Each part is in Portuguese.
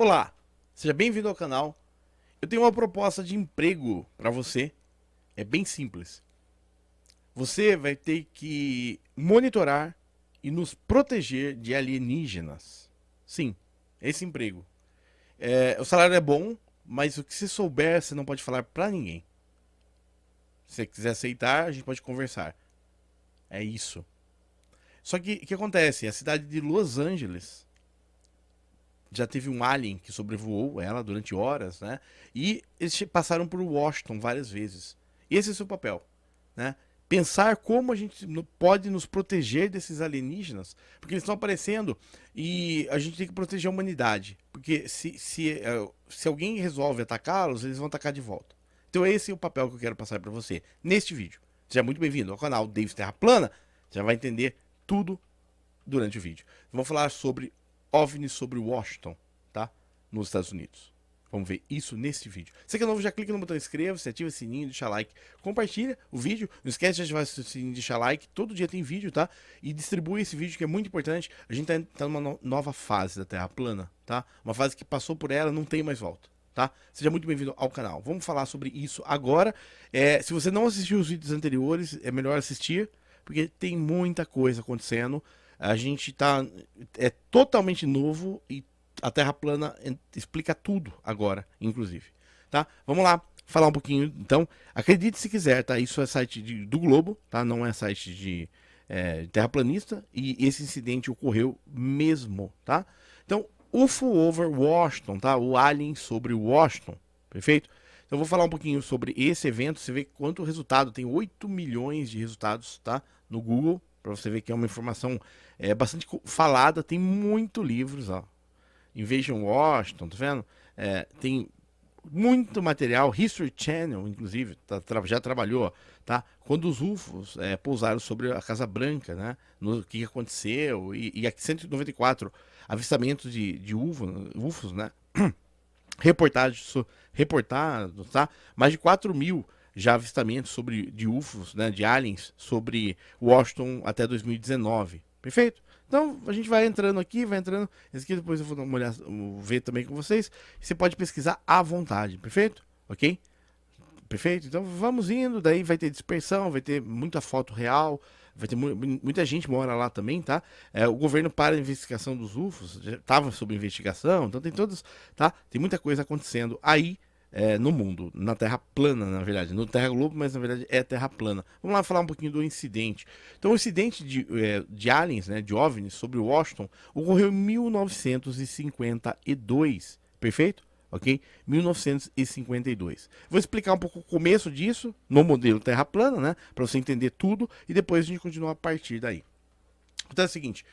Olá, seja bem-vindo ao canal. Eu tenho uma proposta de emprego para você. É bem simples. Você vai ter que monitorar e nos proteger de alienígenas. Sim, esse emprego. O salário é bom, mas o que você souber, você não pode falar para ninguém. Se você quiser aceitar, a gente pode conversar. É isso. Só que o que acontece? A cidade de Los Angeles já teve um alien que sobrevoou ela durante horas, né? E eles passaram por Washington várias vezes. Esse é o seu papel, né? Pensar como a gente pode nos proteger desses alienígenas, porque eles estão aparecendo e a gente tem que proteger a humanidade, porque se alguém resolve atacá-los, eles vão atacar de volta. Então esse é o papel que eu quero passar para você neste vídeo. Seja muito bem-vindo ao canal Davis Terra Plana, já vai entender tudo durante o vídeo. Vamos falar sobre OVNIs sobre Washington, tá? Nos Estados Unidos. Vamos ver isso nesse vídeo. Se você é novo, já clica no botão inscreva-se, ativa o sininho, deixa like, compartilha o vídeo. Não esquece de ativar o sininho, deixar like. Todo dia tem vídeo, tá? E distribui esse vídeo que é muito importante. A gente tá numa nova fase da Terra plana, tá? Uma fase que passou por ela, não tem mais volta. Tá? Seja muito bem-vindo ao canal. Vamos falar sobre isso agora. Se você não assistiu os vídeos anteriores, é melhor assistir, porque tem muita coisa acontecendo. A gente tá totalmente novo e a Terra plana explica tudo agora, inclusive, tá? Vamos lá falar um pouquinho, então. Acredite se quiser, tá? Isso é site do Globo, tá? Não é site de terraplanista, e esse incidente ocorreu mesmo, tá? Então, UFO over Washington, tá? O alien sobre Washington, perfeito? Então, eu vou falar um pouquinho sobre esse evento. Você vê quanto resultado, tem 8 milhões de resultados, tá? No Google, para você ver que é uma informação bastante falada, tem muito livros, ó. Invasion Washington, tá vendo? Tem muito material, History Channel, inclusive, já trabalhou, tá? Quando os UFOs pousaram sobre a Casa Branca, né? O que aconteceu, e aqui 194 avistamentos de UFOs, né? Reportados, tá? Mais de 4 mil já avistamentos de UFOs, né, de aliens, sobre Washington até 2019. Perfeito? Então a gente vai entrando aqui, vai entrando. Esse aqui depois eu vou dar uma olhada, ver também com vocês. Você pode pesquisar à vontade, perfeito? Ok? Perfeito? Então vamos indo, daí vai ter dispersão, vai ter muita foto real, vai ter muita gente mora lá também, tá? O governo para a investigação dos UFOs, já estava sob investigação, então tem todos, tá? Tem muita coisa acontecendo aí no mundo, na Terra plana, na verdade, no Terra Globo, mas na verdade é Terra plana. Vamos lá falar um pouquinho do incidente. Então o incidente de aliens, né, de OVNIs sobre Washington, ocorreu em 1952, perfeito? Ok? 1952. Vou explicar um pouco o começo disso no modelo Terra plana, né? Para você entender tudo e depois a gente continua a partir daí. Então é o seguinte.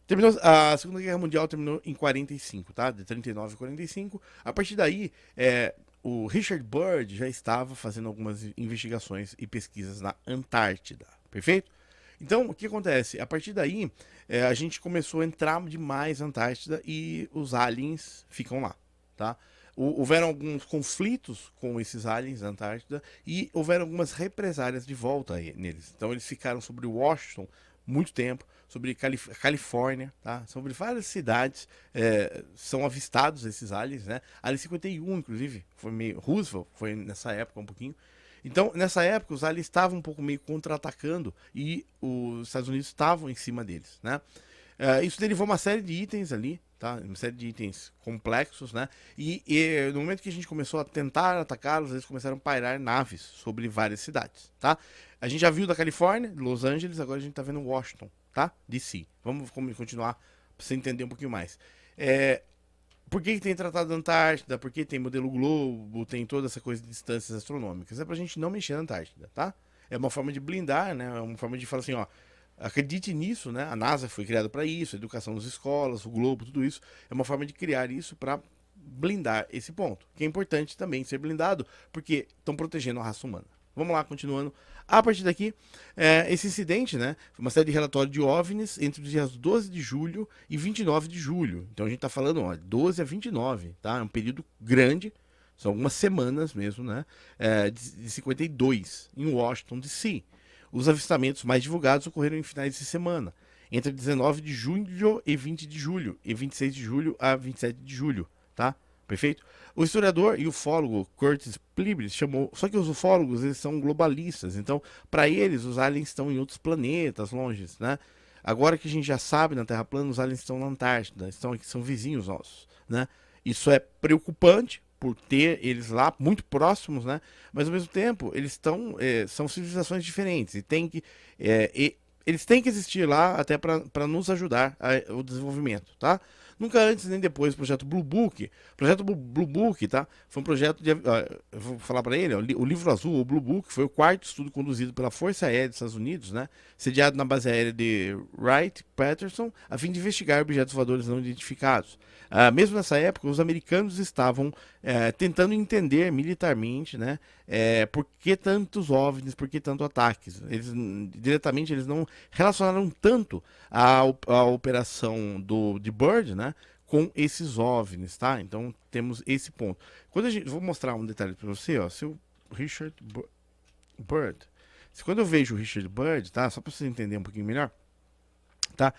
Terminou, a Segunda Guerra Mundial terminou em 45, tá? De 39 a 45. A partir daí, o Richard Byrd já estava fazendo algumas investigações e pesquisas na Antártida. Perfeito? Então, o que acontece? A partir daí, a gente começou a entrar demais na Antártida e os aliens ficam lá, tá? Houveram alguns conflitos com esses aliens na Antártida e houveram algumas represálias de volta neles. Então eles ficaram sobre Washington muito tempo, sobre Califórnia, tá? Sobre várias cidades são avistados esses aliens, né? Área 51, inclusive, foi meio Roosevelt, foi nessa época um pouquinho. Então, nessa época, os aliens estavam um pouco meio contra-atacando e os Estados Unidos estavam em cima deles, né? Isso derivou uma série de itens ali, tá? Uma série de itens complexos, né? E no momento que a gente começou a tentar atacá-los, eles começaram a pairar naves sobre várias cidades, tá? A gente já viu da Califórnia, Los Angeles, agora a gente tá vendo Washington, tá? DC. Vamos continuar pra você entender um pouquinho mais. Por que tem Tratado da Antártida? Por que tem modelo Globo? Tem toda essa coisa de distâncias astronômicas? É pra gente não mexer na Antártida, tá? É uma forma de blindar, né? É uma forma de falar assim, ó, acredite nisso, né? A NASA foi criada para isso, a educação nas escolas, o Globo, tudo isso. É uma forma de criar isso para blindar esse ponto, que é importante também ser blindado, porque estão protegendo a raça humana. Vamos lá, continuando. A partir daqui, esse incidente, né? Foi uma série de relatórios de OVNIs entre os dias 12 de julho e 29 de julho. Então a gente está falando, ó, 12 a 29, tá? É um período grande, são algumas semanas mesmo, né? De 52, em Washington, D.C. Os avistamentos mais divulgados ocorreram em finais de semana, entre 19 de junho e 20 de julho, e 26 de julho a 27 de julho. tá? Perfeito? O historiador e ufólogo Curtis Plibris chamou, só que os ufólogos eles são globalistas, então para eles os aliens estão em outros planetas longes, né? Agora que a gente já sabe na Terra plana, os aliens estão na Antártida, estão aqui, são vizinhos nossos, né? Isso é preocupante por ter eles lá muito próximos, né? Mas ao mesmo tempo eles estão são civilizações diferentes e tem que eles têm que existir lá até para nos ajudar o desenvolvimento, tá? Nunca antes nem depois do projeto Blue Book. O projeto Blue Book, tá? Foi um projeto de. Eu vou falar para ele, ó, o livro azul, o Blue Book, foi o quarto estudo conduzido pela Força Aérea dos Estados Unidos, né? Sediado na base aérea de Wright-Patterson, a fim de investigar objetos voadores não identificados. Mesmo nessa época, os americanos estavam tentando entender militarmente, né? Por que tantos OVNIs, por que tantos ataques? Diretamente, eles não relacionaram tanto a operação de Bird, né? Com esses OVNIs, tá? Então temos esse ponto. Vou mostrar um detalhe para você, ó. Se o Richard Bird, quando eu vejo o Richard Bird, tá? Só para você entender um pouquinho melhor, tá?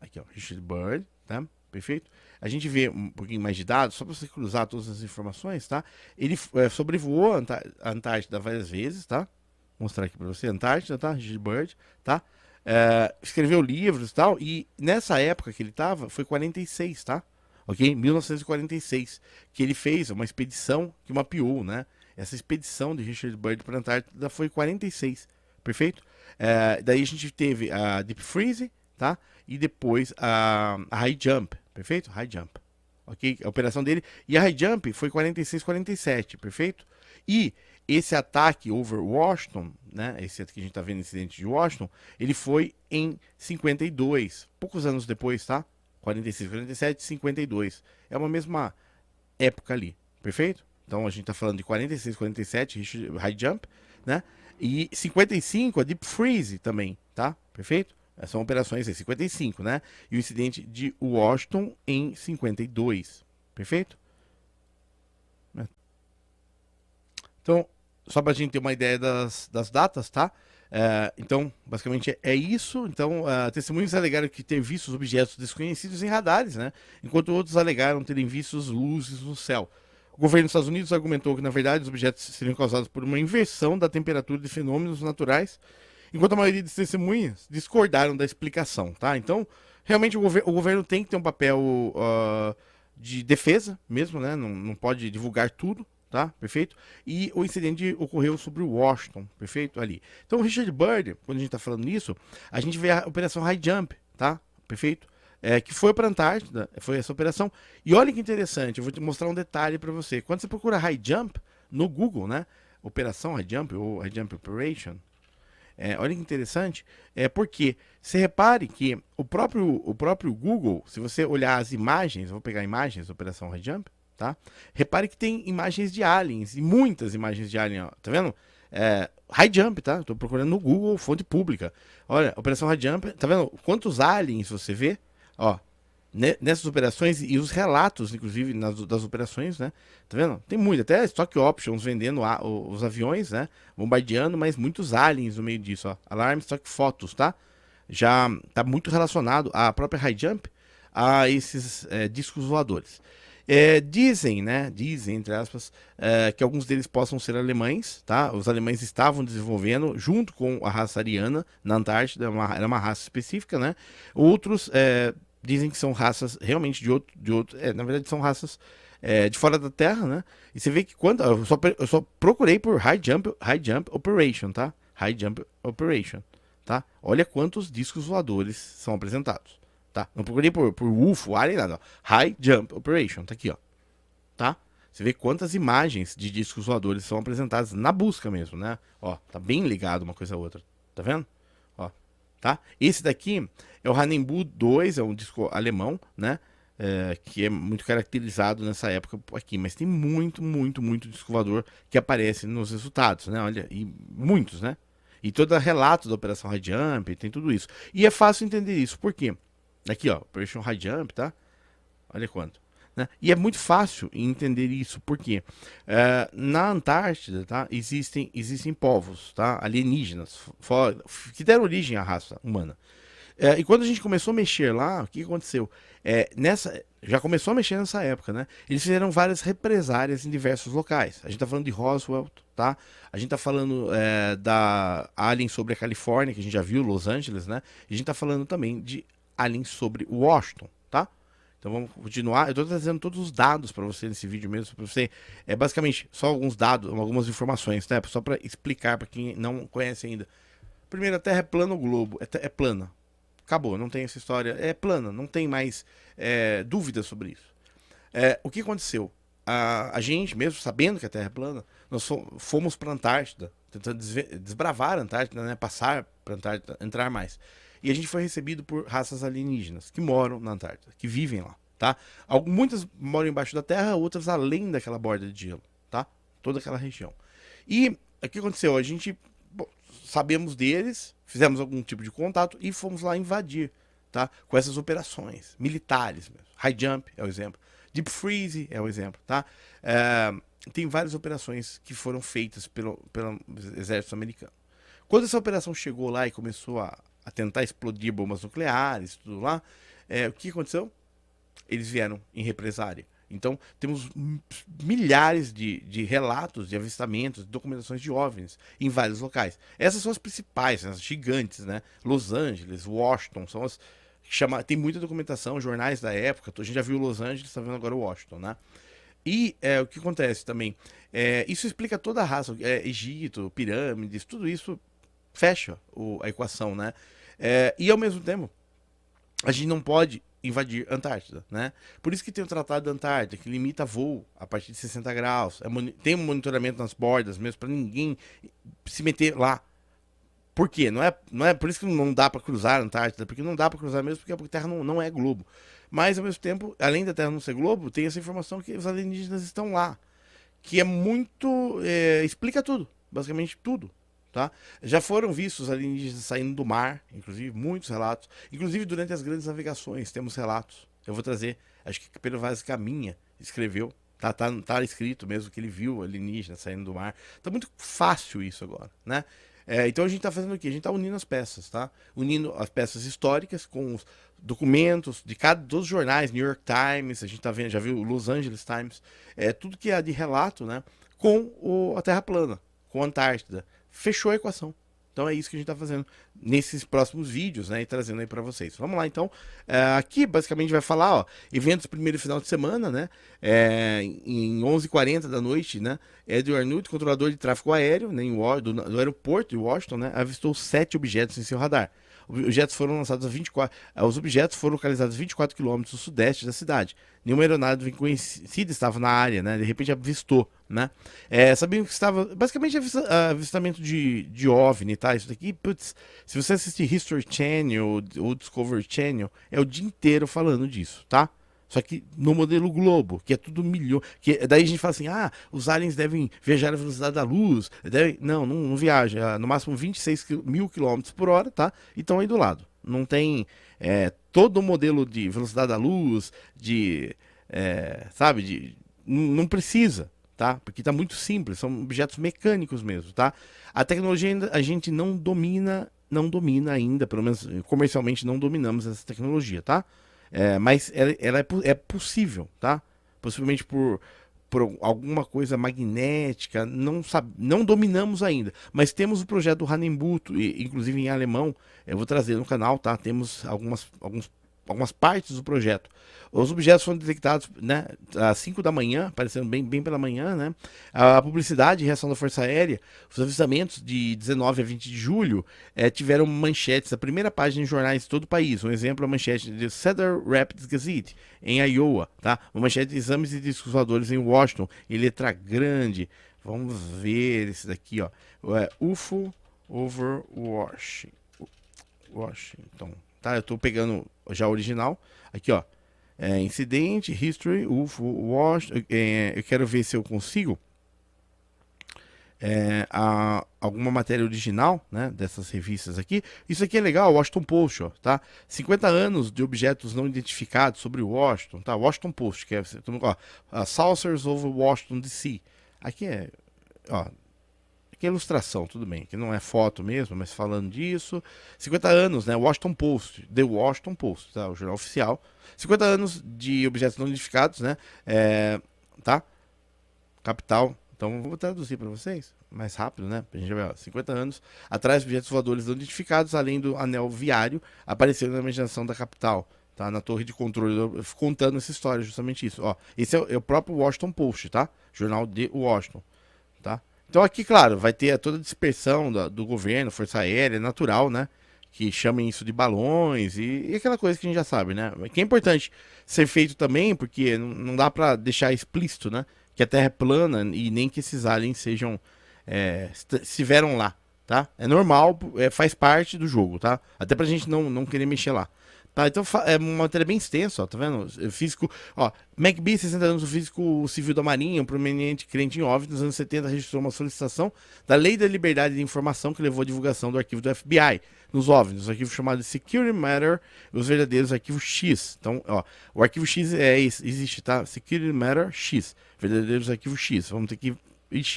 Aqui, ó, Richard Bird, tá? Perfeito? A gente vê um pouquinho mais de dados, só para você cruzar todas as informações, tá? Ele sobrevoou a Antártida várias vezes, tá? Vou mostrar aqui para você, Antártida, tá? Richard Bird, tá? Escreveu livros e tal, e nessa época que ele tava, foi 46, tá? Ok? 1946, que ele fez uma expedição que mapeou, né? Essa expedição de Richard Bird para a Antártida foi 46, perfeito? Daí a gente teve a Deep Freeze, tá? E depois a High Jump, perfeito? High Jump, ok? A operação dele. E a High Jump foi 46, 47, perfeito? E esse ataque over Washington, né? Esse que a gente tá vendo, incidente de Washington, ele foi em 52, poucos anos depois, tá? 46, 47, 52. É uma mesma época ali, perfeito? Então a gente tá falando de 46, 47, High Jump, né? E 55, a Deep Freeze também, tá? Perfeito? São operações em 55, né? E o incidente de Washington em 52, perfeito? Então, só para a gente ter uma ideia das datas, tá? Então, basicamente é isso. Então, testemunhas alegaram que ter visto os objetos desconhecidos em radares, né? Enquanto outros alegaram terem visto luzes no céu. O governo dos Estados Unidos argumentou que, na verdade, os objetos seriam causados por uma inversão da temperatura de fenômenos naturais, enquanto a maioria das testemunhas discordaram da explicação, tá? Então, realmente o governo tem que ter um papel de defesa mesmo, né? Não pode divulgar tudo, tá? Perfeito? E o incidente ocorreu sobre o Washington, perfeito? Ali. Então, o Richard Bird, quando a gente tá falando nisso, a gente vê a operação High Jump, tá? Perfeito? Que foi para a Antártida, foi essa operação. E olha que interessante, eu vou te mostrar um detalhe para você. Quando você procura High Jump no Google, né? Operação High Jump ou High Jump Operation, olha que interessante, porque você repare que o próprio Google, se você olhar as imagens, eu vou pegar imagens da Operação High Jump, tá? Repare que tem imagens de aliens, e muitas imagens de aliens, ó, tá vendo? High Jump, tá? Tô procurando no Google, fonte pública. Olha, Operação High Jump, tá vendo quantos aliens você vê? Ó, nessas operações e os relatos, inclusive, das operações, né? Tá vendo? Tem muito, até Stock Options vendendo os aviões, né? Bombardeando, mas muitos aliens no meio disso, ó. Alarm Stock Photos, tá? Já tá muito relacionado à própria High Jump a esses discos voadores. Dizem, né? Dizem, entre aspas, que alguns deles possam ser alemães, tá? Os alemães estavam desenvolvendo, junto com a raça ariana, na Antártida, era uma raça específica, né? Outros dizem que são raças realmente de outro na verdade são raças de fora da Terra, né? E você vê que quando eu só procurei por High Jump Operation, tá? High Jump Operation, tá? Olha quantos discos voadores são apresentados, tá? Não procurei por UFO, alien, nada. Ó. High Jump Operation, tá aqui, ó, tá? Você vê quantas imagens de discos voadores são apresentadas na busca mesmo, né? Ó, tá bem ligado uma coisa a outra, tá vendo? Ó, tá? Esse daqui é o Hanembu 2, é um disco alemão, né? Que é muito caracterizado nessa época aqui, mas tem muito disco voador que aparece nos resultados, né? Olha, e muitos, né? E todo relato da Operação High Jump, tem tudo isso. E é fácil entender isso, por quê? Aqui, ó, Operation High Jump, tá? Olha quanto. Né? E é muito fácil entender isso, porque na Antártida, tá, existem povos, tá, alienígenas, que deram origem à raça humana. E quando a gente começou a mexer lá, o que aconteceu? já começou a mexer nessa época, né? Eles fizeram várias represárias em diversos locais. A gente tá falando de Roswell, tá? A gente tá falando da Alien sobre a Califórnia, que a gente já viu, Los Angeles, né? E a gente tá falando também de Alien sobre Washington, tá? Então vamos continuar. Eu tô trazendo todos os dados para você nesse vídeo mesmo, para você. É basicamente só alguns dados, algumas informações, né? Só para explicar para quem não conhece ainda. Primeiro, a Terra é plana ou globo? É plana. Acabou, não tem essa história. É plana, não tem mais dúvidas sobre isso. O que aconteceu? A gente, mesmo sabendo que a Terra é plana, nós fomos para a Antártida, tentando desbravar a Antártida, né? Passar para a Antártida, entrar mais. E a gente foi recebido por raças alienígenas que moram na Antártida, que vivem lá, tá? Muitas moram embaixo da Terra, outras além daquela borda de gelo, tá? Toda aquela região. E o que aconteceu? A gente sabemos deles, fizemos algum tipo de contato e fomos lá invadir, tá? Com essas operações militares mesmo. High Jump é o exemplo. Deep Freeze é o exemplo, tá? Tem várias operações que foram feitas pelo exército americano. Quando essa operação chegou lá e começou a tentar explodir bombas nucleares, tudo lá, o que aconteceu? Eles vieram em represária. Então, temos milhares de relatos de avistamentos, de documentações de OVNIs em vários locais. Essas são as principais, as gigantes, né? Los Angeles, Washington, são as tem muita documentação, jornais da época. A gente já viu Los Angeles, está vendo agora Washington, né? E o que acontece também? Isso explica toda a raça, Egito, pirâmides, tudo isso fecha a equação, né? E ao mesmo tempo, a gente não pode invadir a Antártida, né? Por isso que tem o Tratado da Antártida, que limita voo a partir de 60 graus. Tem um monitoramento nas bordas mesmo, para ninguém se meter lá. Por quê? Não é por isso que não dá para cruzar a Antártida, porque não dá para cruzar mesmo, porque a Terra não é globo. Mas, ao mesmo tempo, além da Terra não ser globo, tem essa informação que os alienígenas estão lá. Que é muito... explica tudo, basicamente tudo. Tá? Já foram vistos alienígenas saindo do mar, inclusive, muitos relatos. Inclusive, durante as grandes navegações, temos relatos. Eu vou trazer, acho que Pedro Vaz Caminha escreveu. Tá escrito mesmo que ele viu alienígenas saindo do mar. Tá muito fácil isso agora, né? Então a gente tá fazendo o quê? A gente tá unindo as peças, tá? Unindo as peças históricas com os documentos dos os jornais, New York Times, a gente tá vendo, já viu o Los Angeles Times, tudo que é de relato, né? Com a Terra plana, com a Antártida. Fechou a equação. Então é isso que a gente está fazendo nesses próximos vídeos, né? E trazendo aí para vocês. Vamos lá, então. Aqui, basicamente, vai falar, ó, eventos primeiro final de semana, né? Em 11h40 da noite, né? Edward Arnott, controlador de tráfego aéreo, né, do aeroporto de Washington, né? Avistou 7 objetos em seu radar. Os objetos foram localizados a 24 quilômetros do sudeste da cidade. Nenhuma aeronave conhecida estava na área, né? De repente avistou, né? Sabiam que estava... Basicamente avistamento de OVNI, tá? Isso daqui, putz, se você assistir History Channel ou Discovery Channel, é o dia inteiro falando disso, tá? Só que no modelo globo, que é tudo milhão. Daí a gente fala assim, os aliens devem viajar à velocidade da luz. Não viaja. No máximo 26 mil quilômetros por hora, tá? E estão aí do lado. Não tem todo o modelo de velocidade da luz, sabe? Não precisa, tá? Porque tá muito simples, são objetos mecânicos mesmo, tá? A tecnologia ainda, a gente não domina ainda, pelo menos comercialmente não dominamos essa tecnologia, tá? Mas ela é possível, tá? Possivelmente por alguma coisa magnética, não dominamos ainda. Mas temos o projeto do Hanebutt, inclusive em alemão, eu vou trazer no canal, tá? Temos algumas partes do projeto. Os objetos foram detectados, né, às 5 da manhã, aparecendo bem pela manhã, né? A publicidade e reação da Força Aérea, os avistamentos de 19 a 20 de julho tiveram manchetes, a primeira página em jornais de todo o país. Um exemplo é a manchete de Cedar Rapids Gazette, em Iowa, tá? Uma manchete de exames de discos voadores em Washington, em letra grande. Vamos ver esse daqui, ó. UFO over Washington. Tá? Eu tô pegando já o original. Aqui, ó. Incidente, History, UFO, Washington. Eu quero ver se eu consigo alguma matéria original, né, dessas revistas aqui. Isso aqui é legal, Washington Post, ó, tá? 50 anos de objetos não identificados sobre Washington, tá? Washington Post, que é, ó, Saucers over Washington DC. Aqui ó, Aqui é ilustração, tudo bem, que não é foto mesmo, mas falando disso. 50 anos, né? Washington Post, The Washington Post, tá? O jornal oficial. 50 anos de objetos não identificados, né? Tá? Capital. Então, vou traduzir para vocês, mais rápido, né? Pra gente ver, ó, 50 anos atrás, objetos voadores não identificados, além do anel viário, apareceram na imaginação da capital. Tá, na torre de controle, contando essa história, justamente isso. Ó, esse é o próprio Washington Post, tá? Jornal de Washington, tá? Então aqui, claro, vai ter toda a dispersão do governo, Força Aérea, natural, né? Que chamem isso de balões e aquela coisa que a gente já sabe, né? Que é importante ser feito também, porque não dá pra deixar explícito, né? Que a Terra é plana e nem que esses aliens sejam, estiveram lá, tá? É normal, faz parte do jogo, tá? Até pra gente não querer mexer lá. Tá, então é uma matéria bem extensa, ó, tá vendo? Físico, ó, McBee, 60 anos, o físico civil da Marinha, um prominente crente em OVNI, nos anos 70 registrou uma solicitação da Lei da Liberdade de Informação que levou à divulgação do arquivo do FBI nos OVNIs, o arquivo chamado de Security Matter, os verdadeiros arquivos X. Então, ó, o arquivo X existe, tá? Security Matter X, verdadeiros arquivos X. Vamos ter que,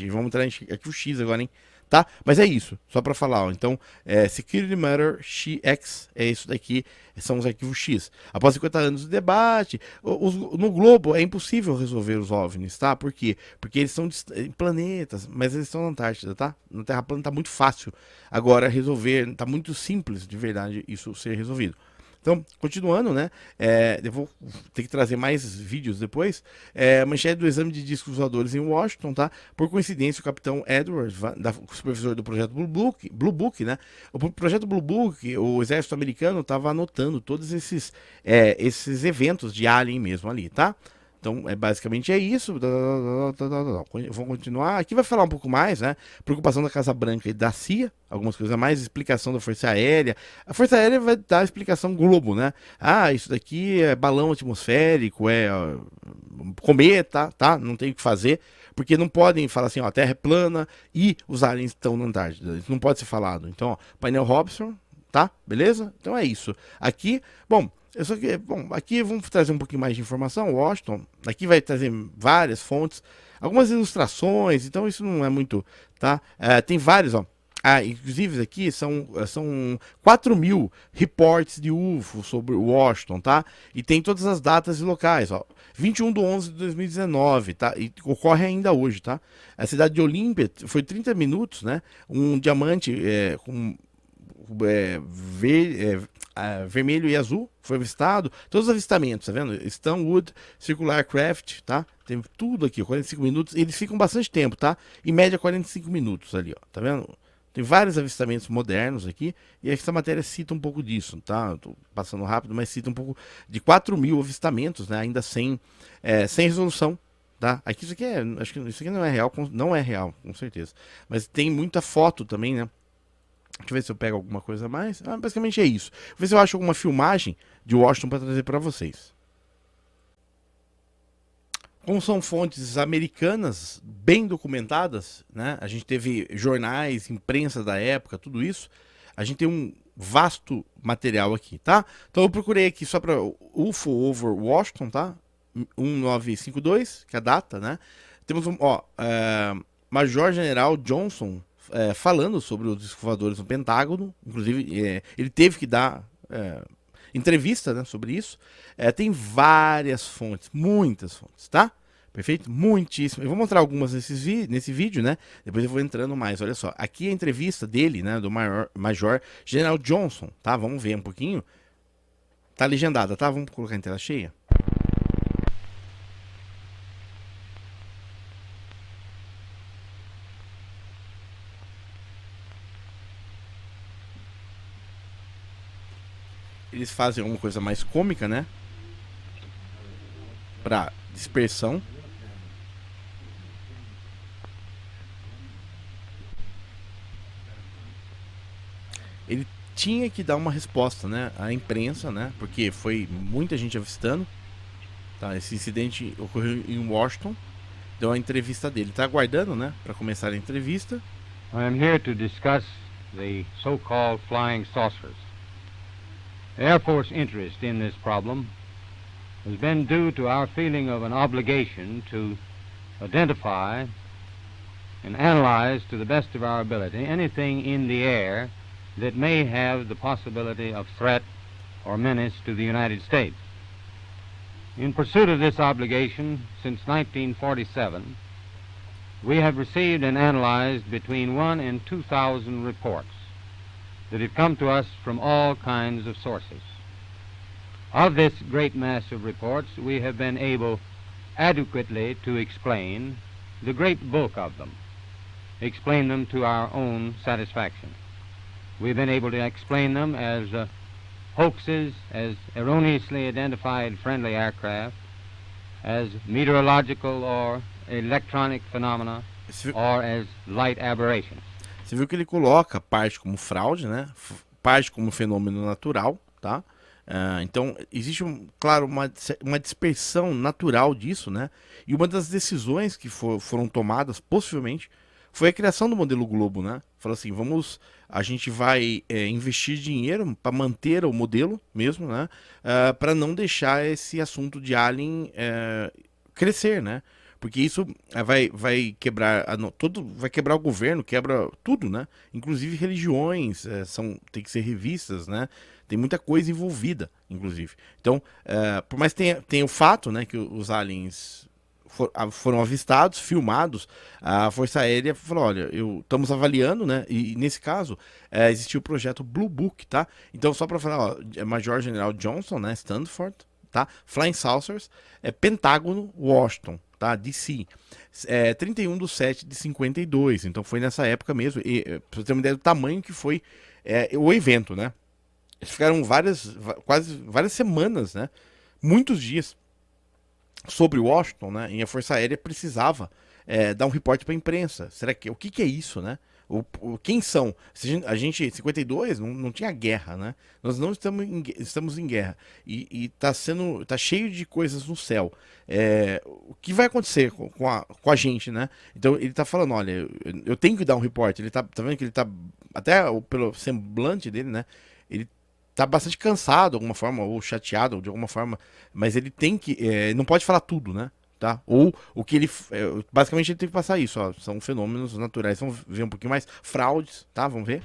vamos entrar em arquivo X agora, hein? Tá? Mas é isso, só para falar, ó. Então, Security Matter X é isso daqui, são os arquivos X. Após 50 anos de debate, no globo é impossível resolver os OVNIs, tá? Por quê? Porque eles são em planetas, mas eles estão na Antártida, tá? Na Terra plana tá muito fácil. Agora, resolver, tá muito simples, de verdade, isso ser resolvido. Então, continuando, né? Eu vou ter que trazer mais vídeos depois. Manchete do exame de discos voadores em Washington, tá? Por coincidência, o capitão Edwards, supervisor do projeto Blue Book, né? O projeto Blue Book, o exército americano estava anotando todos esses eventos de alien mesmo ali, tá? Então, basicamente é isso. Vamos continuar. Aqui vai falar um pouco mais, né? Preocupação da Casa Branca e da CIA, algumas coisas a mais, explicação da Força Aérea. A Força Aérea vai dar a explicação globo, né? Ah, isso daqui é balão atmosférico, cometa, tá? Não tem o que fazer, porque não podem falar assim, ó, a Terra é plana e os aliens estão na Antártida. Isso não pode ser falado. Então, ó, painel Robson, tá? Beleza? Então é isso. Aqui, bom, aqui vamos trazer um pouquinho mais de informação. Washington, aqui vai trazer várias fontes, algumas ilustrações, então isso não é muito, tá? Tem vários, ó. Inclusive aqui são 4.000 reports de UFO sobre Washington, tá? E tem todas as datas e locais, ó. 21/11/2019, tá? E ocorre ainda hoje, tá? A cidade de Olímpia foi 30 minutos, né? Um diamante com vermelho e azul foi avistado. Todos os avistamentos, tá vendo? Stonewood Circular Craft, tá? Tem tudo aqui, 45 minutos. Eles ficam bastante tempo, tá? Em média 45 minutos ali, ó. Tá vendo? Tem vários avistamentos modernos aqui. E essa matéria cita um pouco disso, tá? Eu tô passando rápido, mas cita um pouco de 4.000 avistamentos, né? Ainda sem resolução. Tá? Aqui isso aqui acho que isso aqui não é real, com certeza. Mas tem muita foto também, né? Deixa eu ver se eu pego alguma coisa a mais. Basicamente é isso. Vou ver se eu acho alguma filmagem de Washington para trazer para vocês. Como são fontes americanas bem documentadas, né? A gente teve jornais, imprensa da época, tudo isso. A gente tem um vasto material aqui, tá? Então eu procurei aqui só para UFO over Washington, tá? 1952, que é a data, né? Temos Major General Johnson falando sobre os discos voadores no Pentágono. Inclusive, ele teve que dar entrevista, né, sobre isso. Tem várias fontes, muitas fontes, tá? Perfeito? Muitíssimo. Eu vou mostrar algumas nesse vídeo, né? Depois eu vou entrando mais. Olha só, aqui é a entrevista dele, né, do Major General Johnson, tá? Vamos ver um pouquinho. Tá legendada, tá? Vamos colocar em tela cheia. Eles fazem uma coisa mais cômica, né? Pra dispersão. Ele tinha que dar uma resposta, né? À imprensa, né? Porque foi muita gente avistando. Tá? Esse incidente ocorreu em Washington. Deu a entrevista dele. Tá aguardando, né? Pra começar a entrevista. I am here to discuss the so-called flying saucers. Air Force interest in this problem has been due to our feeling of an obligation to identify and analyze to the best of our ability anything in the air that may have the possibility of threat or menace to the United States. In pursuit of this obligation, since 1947, we have received and analyzed between 1,000 and 2,000 reports that have come to us from all kinds of sources. Of this great mass of reports, we have been able adequately to explain the great bulk of them, explain them to our own satisfaction. We've been able to explain them as hoaxes, as erroneously identified friendly aircraft, as meteorological or electronic phenomena, or as light aberrations. Você viu que ele coloca parte como fraude, né? Parte como fenômeno natural, tá? Então, existe, claro, uma dispersão natural disso, né? E uma das decisões que foram tomadas, possivelmente, foi a criação do modelo Globo, né? Falou assim, a gente vai investir dinheiro para manter o modelo mesmo, né? Para não deixar esse assunto de alien crescer, né? Porque isso vai quebrar vai quebrar o governo, quebra tudo, né? Inclusive religiões tem que ser revistas, né? Tem muita coisa envolvida, inclusive. Então, por mais que tenha o fato, né, que os aliens foram avistados, filmados, a Força Aérea falou, olha, estamos avaliando, né? E nesse caso, existiu o projeto Blue Book, tá? Então, só para falar, ó, Major General Johnson, né, Stanford, tá? Flying Saucers, Pentágono, Washington, tá? DC. 31/7/52. Então foi nessa época mesmo. E, pra você ter uma ideia do tamanho que foi o evento, né? Eles ficaram quase várias semanas, né? Muitos dias sobre Washington, né? E a Força Aérea precisava dar um reporte para a imprensa. O que é isso, né? Quem são? A gente, em 52, não tinha guerra, né? Nós não estamos em guerra. E tá cheio de coisas no céu. O que vai acontecer com a gente, né? Então ele tá falando, olha, eu tenho que dar um reporte. Ele tá vendo que ele tá, até pelo semblante dele, né? Ele tá bastante cansado de alguma forma, ou chateado de alguma forma, mas ele tem que, não pode falar tudo, né? Tá? Ou o que ele, basicamente ele tem que passar isso, ó, são fenômenos naturais. Vamos ver um pouquinho mais, fraudes, tá? Vamos ver.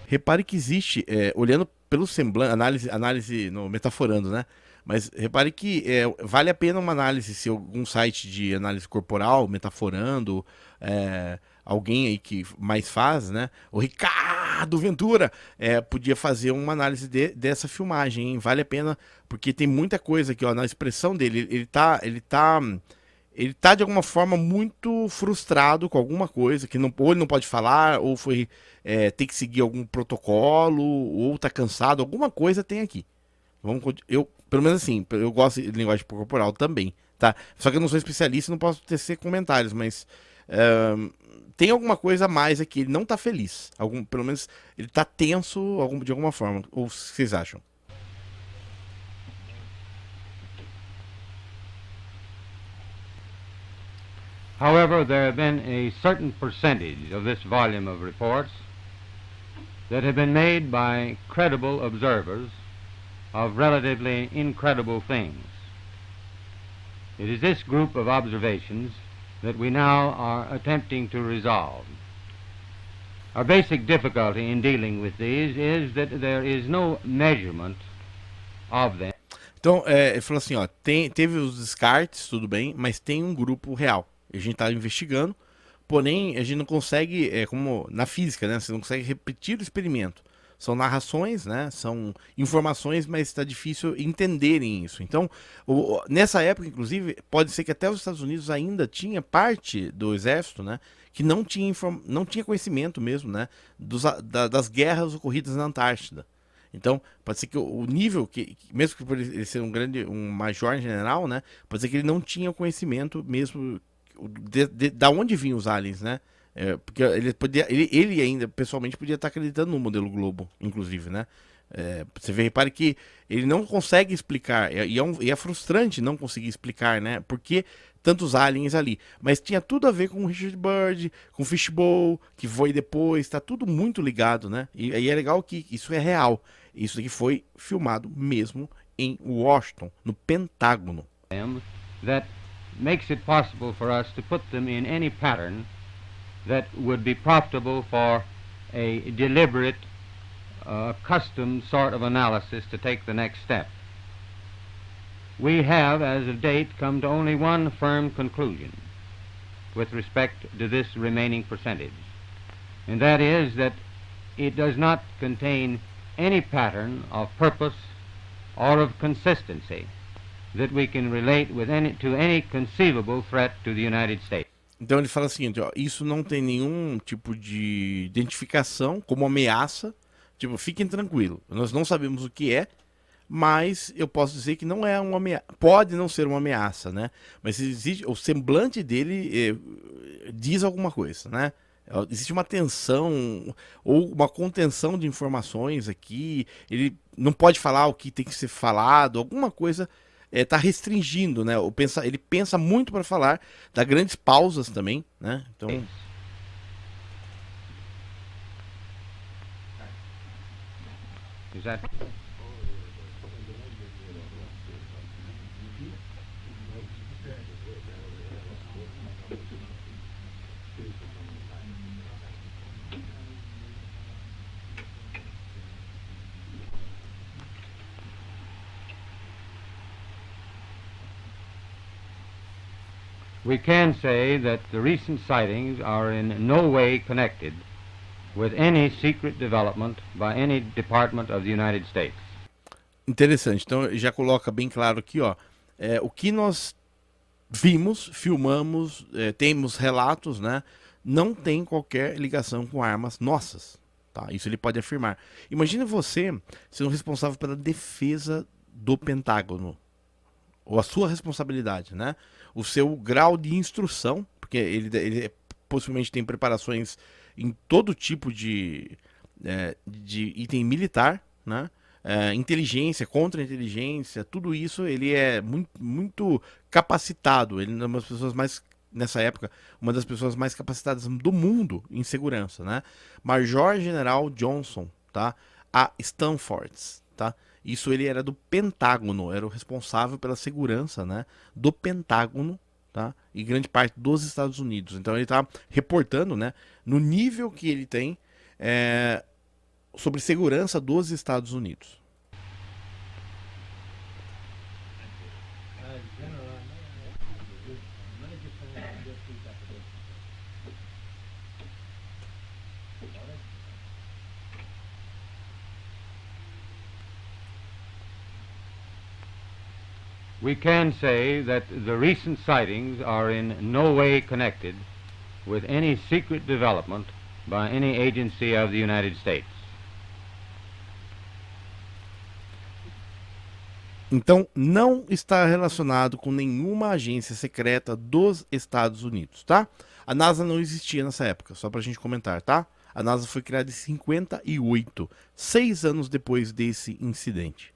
Repare que existe, olhando pelo semblante, análise no metaforando, né? Mas repare que vale a pena uma análise, se algum site de análise corporal, metaforando, alguém aí que mais faz, né? O Ricardo Ventura podia fazer uma análise dessa filmagem, hein? Vale a pena, porque tem muita coisa aqui, ó, na expressão dele. Ele tá de alguma forma muito frustrado com alguma coisa, que ou ele não pode falar, ou tem que seguir algum protocolo, ou tá cansado, alguma coisa tem aqui. Pelo menos assim, eu gosto de linguagem corporal também, tá? Só que eu não sou especialista e não posso tecer comentários, mas tem alguma coisa a mais aqui, ele não tá feliz. Pelo menos ele tá tenso de alguma forma. Ou o que vocês acham? However, there have been a certain percentage of this volume of reports that have been made by credible observers of relatively incredible things. It is this group of observations that we now are attempting to resolve. Our basic difficulty in dealing with these is that there is no measurement of them. Então, ele falou assim, ó, teve os descartes, tudo bem, mas tem um grupo real. A gente está investigando, porém a gente não consegue, como na física, né? Você não consegue repetir o experimento. São narrações, né? São informações, mas está difícil entenderem isso. Então, nessa época, inclusive, pode ser que até os Estados Unidos ainda tinha parte do exército, né? Que não tinha conhecimento mesmo, né? Das guerras ocorridas na Antártida. Então, pode ser que o nível, mesmo que por ele ser um major general, né? Pode ser que ele não tinha conhecimento mesmo da onde vinham os aliens, né? Porque ele ainda pessoalmente podia estar acreditando no modelo Globo, inclusive, né? Você repare que ele não consegue explicar, e é frustrante não conseguir explicar, né? Por que tantos aliens ali? Mas tinha tudo a ver com o Richard Byrd, com o Fishbowl, que foi depois, tá tudo muito ligado, né? E é legal que isso é real. Isso aqui foi filmado mesmo em Washington, no Pentágono. That makes it possible for us to put them in any pattern that would be profitable for a deliberate, custom sort of analysis to take the next step. We have, as of date, come to only one firm conclusion with respect to this remaining percentage, and that is that it does not contain any pattern of purpose or of consistency that we can relate with to any conceivable threat to the United States. Então ele fala o seguinte, ó, isso não tem nenhum tipo de identificação como ameaça. Tipo, fiquem tranquilos, nós não sabemos o que é, mas eu posso dizer que não é uma ameaça. Pode não ser uma ameaça, né? Mas existe, o semblante dele diz alguma coisa, né? Existe uma tensão ou uma contenção de informações aqui. Ele não pode falar o que tem que ser falado, alguma coisa está restringindo, né? Ele pensa muito para falar, dá grandes pausas também, né? Então. Is that... We can say that the recent sightings are in no way connected with any secret development by any department of the United States. Interessante. Então já coloca bem claro aqui, ó, o que nós vimos, filmamos, temos relatos, né? Não tem qualquer ligação com armas nossas, tá? Isso ele pode afirmar. Imagine você sendo responsável pela defesa do Pentágono, ou a sua responsabilidade, né? O seu grau de instrução, porque ele possivelmente tem preparações em todo tipo de item militar, né? Inteligência, contra-inteligência, tudo isso ele é muito capacitado. Ele é uma das pessoas mais, nessa época, uma das pessoas mais capacitadas do mundo em segurança, né? Major General Johnson, tá? A Stanford, tá? Isso ele era do Pentágono, era o responsável pela segurança, né, do Pentágono, tá? E grande parte dos Estados Unidos. Então ele está reportando, né, no nível que ele tem sobre segurança dos Estados Unidos. We can say that the recent sightings are in no way connected with any secret development by any agency of the United States. Então, não está relacionado com nenhuma agência secreta dos Estados Unidos, tá? A NASA não existia nessa época, só pra gente comentar, tá? A NASA foi criada em 58, 6 anos depois desse incidente.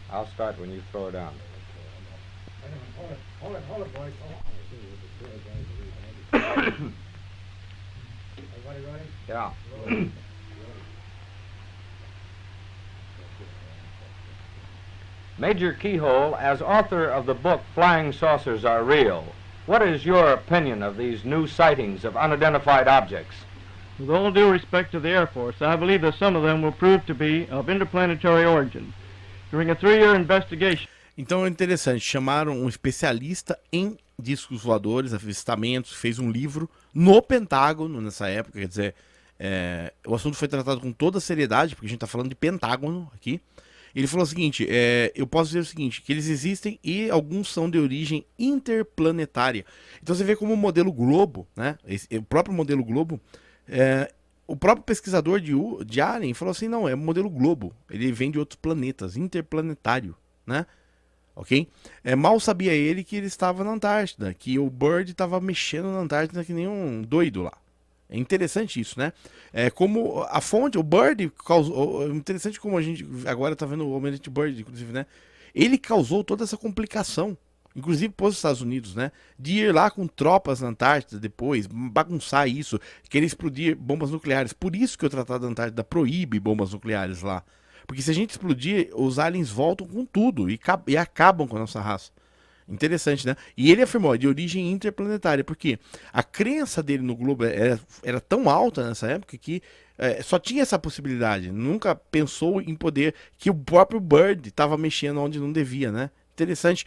I'll start when you throw it down. Hold it, boys. Everybody ready? Yeah. Major Keyhole, as author of the book Flying Saucers Are Real, what is your opinion of these new sightings of unidentified objects? With all due respect to the Air Force, I believe that some of them will prove to be of interplanetary origin. During a 3-year investigation. Então é interessante, chamaram um especialista em discos voadores, avistamentos, fez um livro no Pentágono nessa época, quer dizer, o assunto foi tratado com toda a seriedade, porque a gente está falando de Pentágono aqui. Ele falou o seguinte, eu posso dizer o seguinte, que eles existem e alguns são de origem interplanetária. Então você vê como o modelo Globo, né, o próprio modelo Globo, o próprio pesquisador de Alien falou assim, não, é o modelo Globo, ele vem de outros planetas, interplanetário, né? Ok? Mal sabia ele que ele estava na Antártida, que o Byrd estava mexendo na Antártida que nem um doido lá. É interessante isso, né? Como a fonte, o Byrd causou. Interessante como a gente agora está vendo o Almirante Byrd, inclusive, né? Ele causou toda essa complicação, inclusive para os Estados Unidos, né? De ir lá com tropas na Antártida depois, bagunçar isso, querer explodir bombas nucleares. Por isso que o Tratado da Antártida proíbe bombas nucleares lá. Porque se a gente explodir, os aliens voltam com tudo e acabam com a nossa raça. Interessante, né? E ele afirmou, de origem interplanetária, porque a crença dele no globo era tão alta nessa época que só tinha essa possibilidade. Nunca pensou em poder que o próprio Byrd estava mexendo onde não devia, né? Interessante.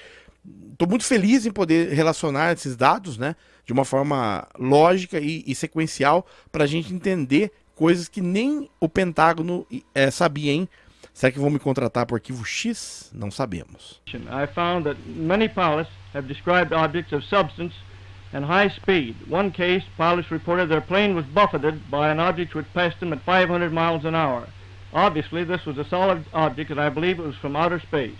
Estou muito feliz em poder relacionar esses dados, né, de uma forma lógica e sequencial para a gente entender coisas que nem o Pentágono sabia, hein? Será que vão me contratar por arquivo X? Não sabemos. I found that many pilots have described objects of substance and high speed. One case, pilots reported their plane was buffeted by an object which passed them at 500 miles an hour. Obviously, this was a solid object and I believe it was from outer space.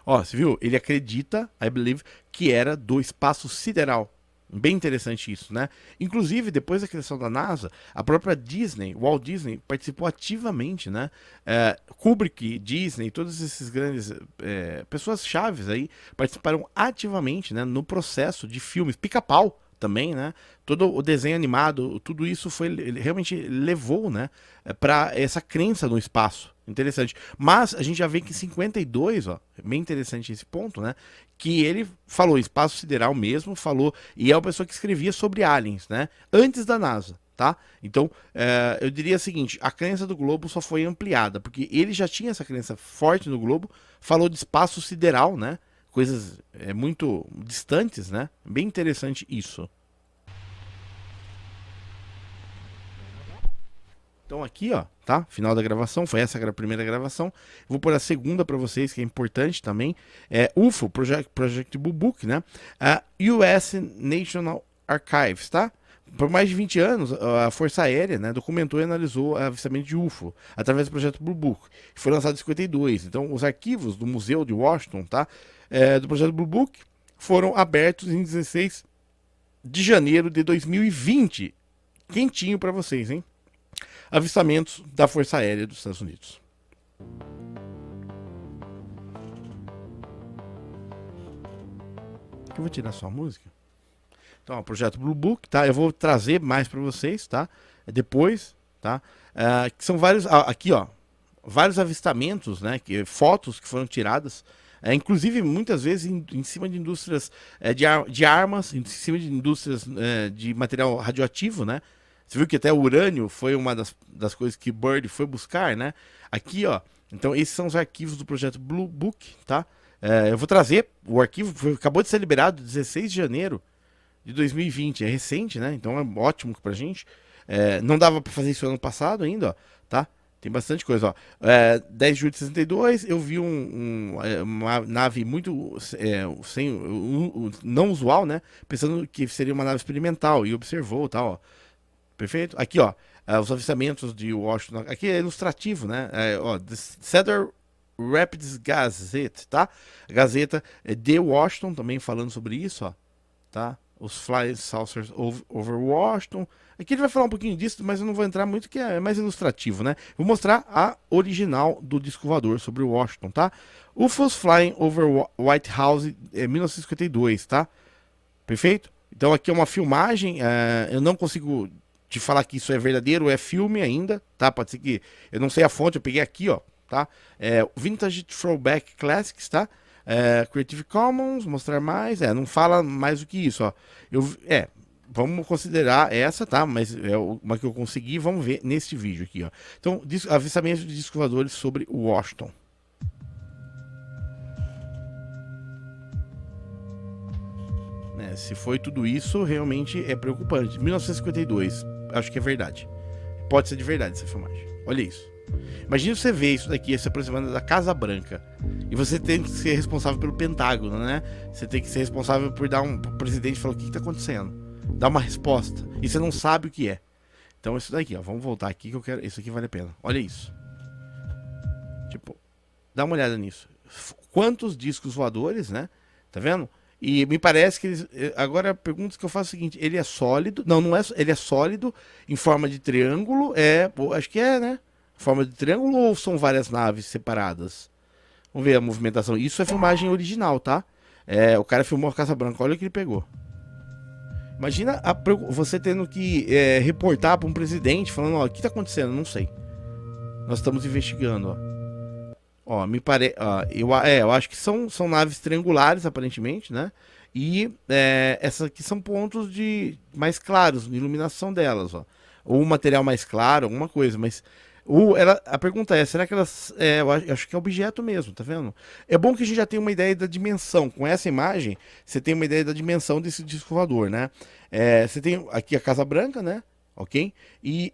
Ó, você viu? Ele acredita, I believe, que era do espaço sideral. Bem interessante isso, né? Inclusive, depois da criação da NASA, a própria Disney, Walt Disney, participou ativamente, né? Kubrick, Disney, todos esses grandes pessoas chaves aí participaram ativamente, né, no processo de filmes. Pica-Pau também, né? Todo o desenho animado, tudo isso realmente levou, né, para essa crença no espaço. Interessante. Mas a gente já vê que em 52, ó, bem interessante esse ponto, né? Que ele falou espaço sideral mesmo, falou, e é uma pessoa que escrevia sobre aliens, né? Antes da NASA, tá? Então, eu diria o seguinte, a crença do globo só foi ampliada, porque ele já tinha essa crença forte no globo, falou de espaço sideral, né? Coisas muito distantes, né? Bem interessante isso. Então aqui, ó, tá? Final da gravação, foi essa a primeira gravação. Vou pôr a segunda para vocês, que é importante também. UFO, Project Blue Book, né? US National Archives, tá? Por mais de 20 anos, a Força Aérea, né, documentou e analisou o avistamento de UFO através do projeto Blue Book, que foi lançado em 52. Então, os arquivos do Museu de Washington, tá? Do projeto Blue Book foram abertos em 16 de janeiro de 2020. Quentinho para vocês, hein? Avistamentos da Força Aérea dos Estados Unidos. Eu vou tirar só a música. Então, o projeto Blue Book, tá? Eu vou trazer mais para vocês, tá? Depois, tá? Que são vários, aqui, ó, vários avistamentos, né? Fotos que foram tiradas, inclusive muitas vezes em cima de indústrias de armas, em cima de indústrias de material radioativo, né? Você viu que até o urânio foi uma das coisas que Byrd foi buscar, né? Aqui, ó. Então, esses são os arquivos do projeto Blue Book, tá? Eu vou trazer o arquivo, acabou de ser liberado 16 de janeiro de 2020. É recente, né? Então é ótimo pra gente. Não dava pra fazer isso ano passado ainda, ó, tá? Tem bastante coisa, ó. 10 de julho de 62, eu vi uma nave muito não usual, né? Pensando que seria uma nave experimental e observou, tal, ó. Perfeito? Aqui, ó, os avistamentos de Washington. Aqui é ilustrativo, né? Ó, Cedar Rapids Gazette, tá? Gazeta de Washington também falando sobre isso, ó, tá? Os Flying Saucers over Washington. Aqui ele vai falar um pouquinho disso, mas eu não vou entrar muito, que é mais ilustrativo, né? Vou mostrar a original do disco voador sobre Washington, tá? UFOs Flying over White House, 1952, tá? Perfeito? Então aqui é uma filmagem, eu não consigo te falar que isso é verdadeiro, é filme ainda, tá? Pode ser que, eu não sei a fonte, eu peguei aqui, ó, tá? Vintage Throwback Classics, tá? Creative Commons, mostrar mais, não fala mais do que isso, ó. Vamos considerar essa, tá? Mas é uma que eu consegui, vamos ver neste vídeo aqui, ó. Então, avistamento de discos voadores sobre Washington. Se foi tudo isso, realmente é preocupante. 1952, acho que é verdade. Pode ser de verdade essa filmagem. Olha isso. Imagina você ver isso daqui se aproximando da Casa Branca. E você tem que ser responsável pelo Pentágono, né? Você tem que ser responsável por dar pro presidente falar o que tá acontecendo. Dar uma resposta. E você não sabe o que é. Então isso daqui, ó. Vamos voltar aqui que eu quero. Isso aqui vale a pena. Olha isso. Tipo, dá uma olhada nisso. Quantos discos voadores, né? Tá vendo? E me parece que eles... Agora a pergunta que eu faço é a seguinte: ele é sólido? Não é. Ele é sólido em forma de triângulo? Acho que né? Forma de triângulo ou são várias naves separadas? Vamos ver a movimentação. Isso é filmagem original, tá? O cara filmou a Casa Branca. Olha o que ele pegou. Imagina você tendo que reportar para um presidente falando, ó, o que tá acontecendo? Não sei. Nós estamos investigando, ó. Ó, me parece. Eu acho que são naves triangulares, aparentemente, né? E essas aqui são pontos de mais claros, de iluminação delas, ó. Ou um material mais claro, alguma coisa, mas. A pergunta é, será que elas. Eu acho que é objeto mesmo, tá vendo? É bom que a gente já tenha uma ideia da dimensão. Com essa imagem, você tem uma ideia da dimensão desse disco voador, né? Você tem aqui a Casa Branca, né? Ok? E,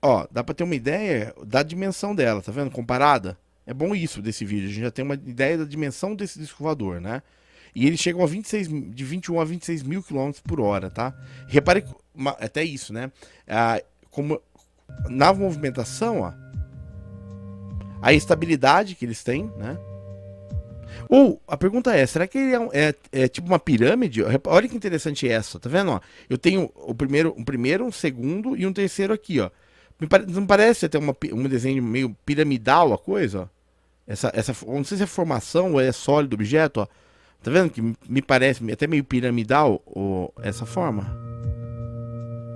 ó, dá pra ter uma ideia da dimensão dela, tá vendo? Comparada. É bom isso desse vídeo, a gente já tem uma ideia da dimensão desse disco voador, né? E eles chegam a 26, de 21 a 26 mil quilômetros por hora, tá? Repare, até isso, né? Como na movimentação, ó, a estabilidade que eles têm, né? Ou, a pergunta é, será que ele é tipo uma pirâmide? Olha que interessante essa, tá vendo? Ó, eu tenho um primeiro, um segundo e um terceiro aqui, ó. Não parece até um desenho meio piramidal a coisa, ó? Não sei se é formação ou é sólido objeto, ó. Tá vendo que me parece até meio piramidal essa forma?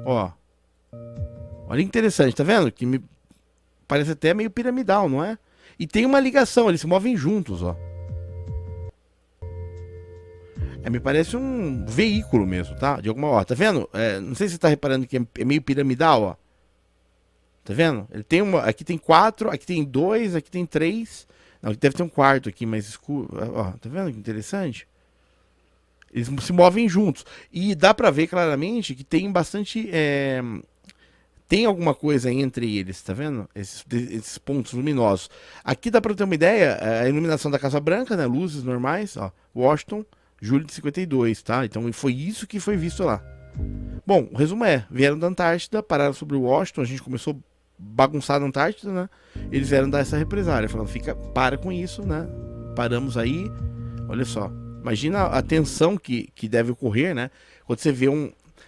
Ó. Olha que interessante, tá vendo? Que me parece até meio piramidal, não é? E tem uma ligação, eles se movem juntos, ó. Me parece um veículo mesmo, tá? De alguma hora. Tá vendo? Não sei se você tá reparando que é meio piramidal, ó. Tá vendo? Ele tem aqui tem 4, aqui tem 2, aqui tem 3. Não, deve ter um quarto aqui mais escuro. Ó, tá vendo que interessante? Eles se movem juntos. E dá pra ver claramente que tem bastante. Tem alguma coisa entre eles, tá vendo? Esses pontos luminosos. Aqui dá pra ter uma ideia, a iluminação da Casa Branca, né? Luzes normais, ó. Washington, julho de 52, tá? Então foi isso que foi visto lá. Bom, o resumo vieram da Antártida, pararam sobre o Washington, a gente começou bagunçar na Antártida, né? Eles vieram dar essa represália, falando, para com isso, né? Paramos aí, olha só. Imagina a tensão que deve ocorrer, né? Quando você vê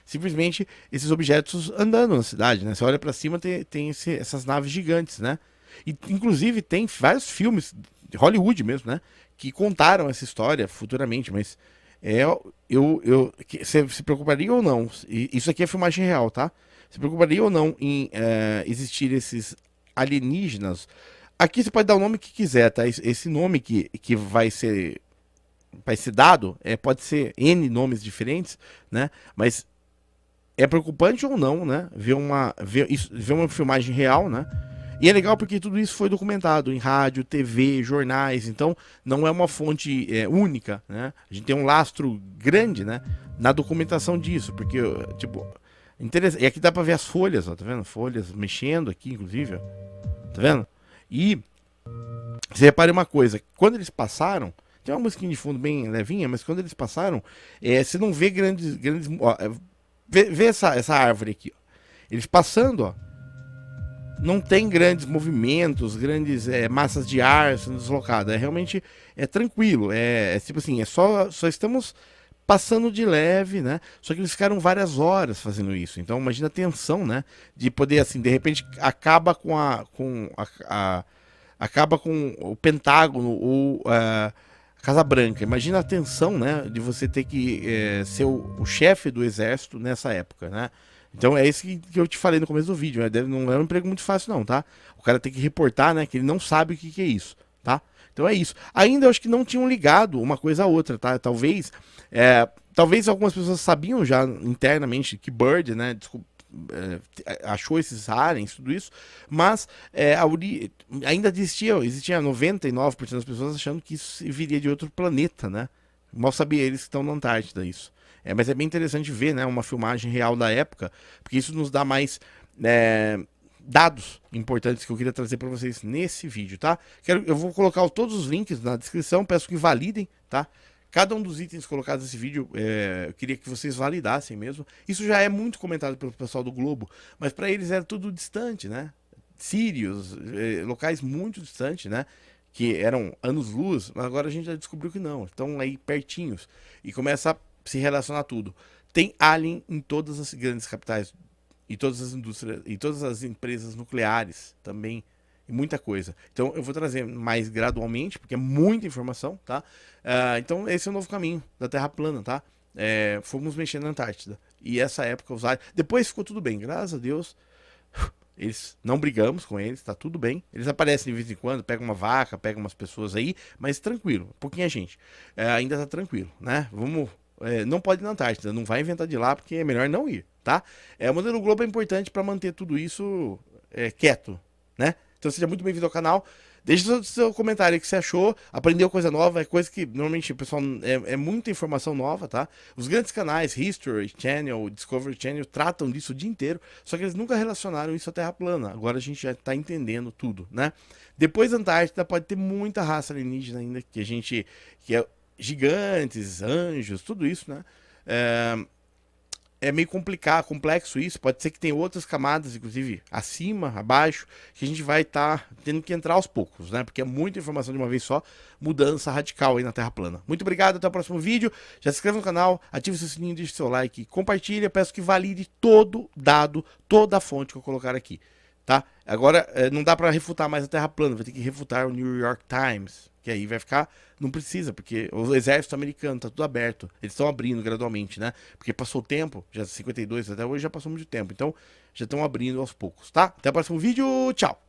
simplesmente esses objetos andando na cidade, né? Você olha para cima, tem essas naves gigantes, né? E, inclusive, tem vários filmes, de Hollywood mesmo, né? Que contaram essa história futuramente, mas você se preocuparia ou não? Isso aqui é filmagem real, tá? Se preocuparia ou não em existir esses alienígenas? Aqui você pode dar o nome que quiser, tá? Esse nome que vai ser dado, pode ser N nomes diferentes, né? Mas é preocupante ou não, né? Ver uma filmagem real, né? E é legal porque tudo isso foi documentado em rádio, TV, jornais, então não é uma fonte única, né? A gente tem um lastro grande, né? Na documentação disso, porque, tipo, interessante. E aqui dá pra ver as folhas, ó, tá vendo? Folhas mexendo aqui, inclusive, ó. Tá vendo? E você repare uma coisa, quando eles passaram, tem uma musiquinha de fundo bem levinha, mas quando eles passaram, você não vê grandes ó, vê essa árvore aqui, ó. Eles passando, ó, não tem grandes movimentos, grandes massas de ar sendo deslocadas. Realmente tranquilo. Tipo assim, só estamos passando de leve, né? Só que eles ficaram várias horas fazendo isso. Então imagina a tensão, né? De poder, assim, de repente acaba com acaba com o Pentágono ou a Casa Branca. Imagina a tensão, né? De você ter que ser o chefe do exército nessa época, né? Então é isso que eu te falei no começo do vídeo, né? Não é um emprego muito fácil não, tá? O cara tem que reportar, né? Que ele não sabe o que é isso, tá? Então é isso. Ainda eu acho que não tinham ligado uma coisa a outra, tá? Talvez algumas pessoas sabiam já internamente que Byrd, né? Achou esses aliens, tudo isso, mas ainda existia 99% das pessoas achando que isso viria de outro planeta, né? Mal sabia eles que estão na Antártida, isso. Mas é bem interessante ver, né, uma filmagem real da época, porque isso nos dá mais dados importantes que eu queria trazer para vocês nesse vídeo, tá? Eu vou colocar todos os links na descrição, peço que validem, tá? Cada um dos itens colocados nesse vídeo, eu queria que vocês validassem mesmo. Isso já é muito comentado pelo pessoal do Globo, mas para eles era tudo distante, né? Sírios, locais muito distantes, né? Que eram anos-luz, mas agora a gente já descobriu que não, estão aí pertinhos. E começa a se relacionar tudo. Tem alien em todas as grandes capitais, e todas as indústrias, e todas as empresas nucleares também, e muita coisa. Então eu vou trazer mais gradualmente, porque é muita informação, tá? Então esse é o novo caminho da Terra plana, tá? Fomos mexer na Antártida. E essa época os aliens... Depois ficou tudo bem, graças a Deus. não brigamos com eles, tá tudo bem. Eles aparecem de vez em quando, pegam uma vaca, pegam umas pessoas aí, mas tranquilo, pouquinha gente. Ainda tá tranquilo, né? Não pode ir na Antártida, não vai inventar de lá porque é melhor não ir, tá? O modelo Globo é importante para manter tudo isso quieto, né? Então seja muito bem-vindo ao canal. Deixa o seu comentário aí o que você achou, aprendeu coisa nova, é coisa que normalmente o pessoal é muita informação nova, tá? Os grandes canais, History Channel, Discovery Channel, tratam disso o dia inteiro, só que eles nunca relacionaram isso à Terra plana. Agora a gente já tá entendendo tudo, né? Depois da Antártida pode ter muita raça alienígena ainda, que é gigantes, anjos, tudo isso, né? É meio complicado, complexo isso. Pode ser que tenha outras camadas, inclusive acima, abaixo, que a gente vai estar tendo que entrar aos poucos, né? Porque é muita informação de uma vez só, mudança radical aí na Terra plana. Muito obrigado, até o próximo vídeo. Já se inscreva no canal, ative seu sininho, deixe seu like, compartilha. Peço que valide todo dado, toda a fonte que eu colocar aqui, tá? Agora, não dá para refutar mais a Terra plana, vai ter que refutar o New York Times, que aí vai ficar, não precisa, porque o exército americano tá tudo aberto, eles estão abrindo gradualmente, né? Porque passou o tempo, já 52 até hoje já passou muito tempo, então já estão abrindo aos poucos, tá? Até o próximo vídeo, tchau!